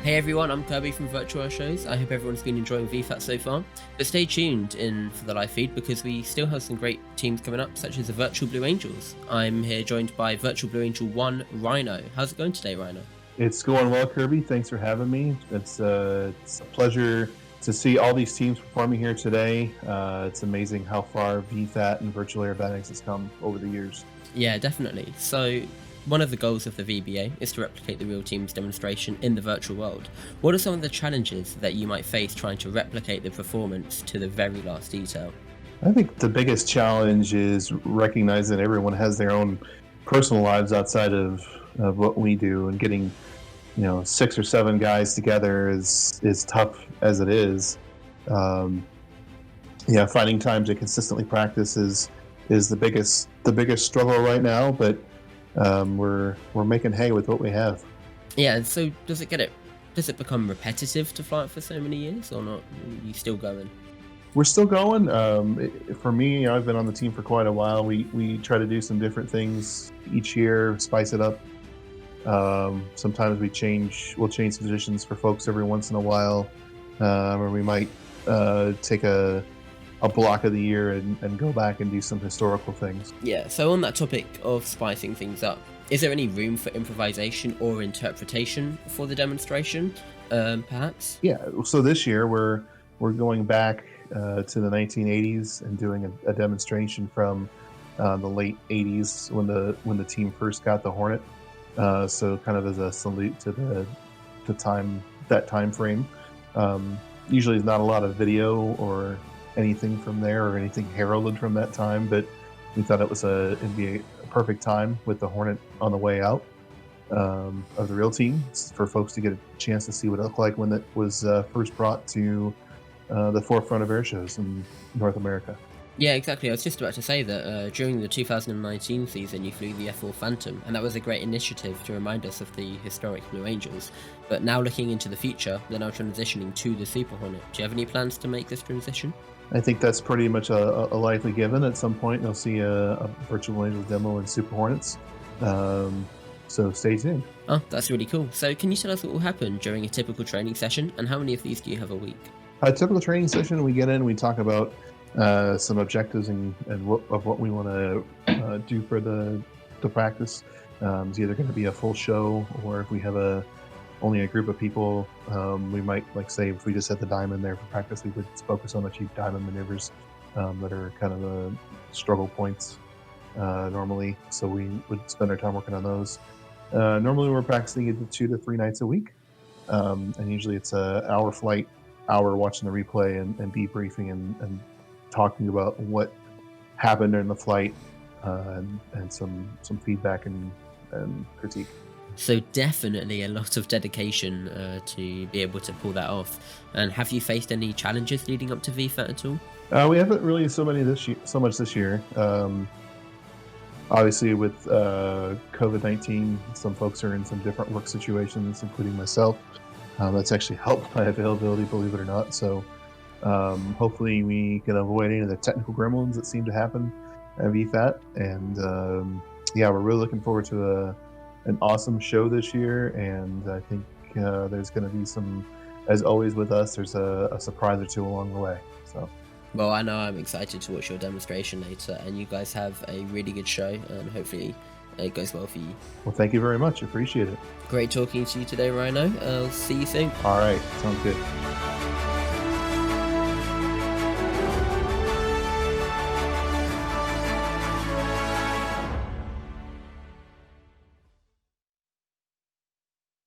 Hey everyone, I'm Kirby from Virtual Airshows. I hope everyone's been enjoying VFAT so far. But stay tuned in for the live feed because we still have some great teams coming up, such as the Virtual Blue Angels. I'm here joined by Virtual Blue Angel 1, Rhino. How's it going today, Rhino? It's going well, Kirby. Thanks for having me. It's a pleasure to see all these teams performing here today. It's amazing how far VFAT and Virtual Aerobatics has come over the years. Yeah, definitely. So, one of the goals of the VBA is to replicate the real team's demonstration in the virtual world. What are some of the challenges that you might face trying to replicate the performance to the very last detail? I think the biggest challenge is recognizing everyone has their own personal lives outside of what we do, and getting 6 or 7 guys together is tough as it is. Finding time to consistently practice is the biggest struggle right now, but we're making hay with what we have. Yeah, and so does it become repetitive to fly it for so many years, or not? Are you still going? We're still going. For me, I've been on the team for quite a while. We try to do some different things each year, spice it up. Sometimes we'll change positions for folks every once in a while, or we might take a block of the year and go back and do some historical things. Yeah, so on that topic of spicing things up, is there any room for improvisation or interpretation for the demonstration, perhaps? Yeah, so this year we're going back to the 1980s and doing a demonstration from the late 80s when the team first got the Hornet. So kind of as a salute to that time frame. Usually there's not a lot of video or anything from there or anything heralded from that time, but we thought it'd be a perfect time with the Hornet on the way out of the real team for folks to get a chance to see what it looked like when it was first brought to the forefront of air shows in North America. Yeah, exactly. I was just about to say that during the 2019 season, you flew the F4 Phantom, and that was a great initiative to remind us of the historic Blue Angels. But now looking into the future, they're now transitioning to the Super Hornet. Do you have any plans to make this transition? I think that's pretty much a likely given. At some point, you'll see a Virtual Angels demo in Super Hornets. So stay tuned. Oh, that's really cool. So can you tell us what will happen during a typical training session, and how many of these do you have a week? A typical training session, we get in, we talk about some objectives and what we want to do for the practice. It's either going to be a full show, or if we have only a group of people, we might, like, say, if we just had the diamond there for practice, we would focus on the cheap diamond maneuvers that are kind of the struggle points normally. So we would spend our time working on those. Normally we're practicing it 2 to 3 nights a week, and usually it's an hour flight, hour watching the replay and debriefing and talking about what happened during the flight, and some feedback and critique. So definitely a lot of dedication to be able to pull that off. And have you faced any challenges leading up to VFAT at all? We haven't really so much this year. Obviously with COVID-19, some folks are in some different work situations, including myself. That's actually helped my availability, believe it or not. So hopefully we can avoid any of the technical gremlins that seem to happen at VFAT. And we're really looking forward to an awesome show this year. And I think there's going to be some, as always with us, there's a surprise or two along the way. So. Well, I know I'm excited to watch your demonstration later, and you guys have a really good show, and hopefully it goes well for you. Well, thank you very much. Appreciate it. Great talking to you today, Rhino. I'll see you soon. All right. Sounds good.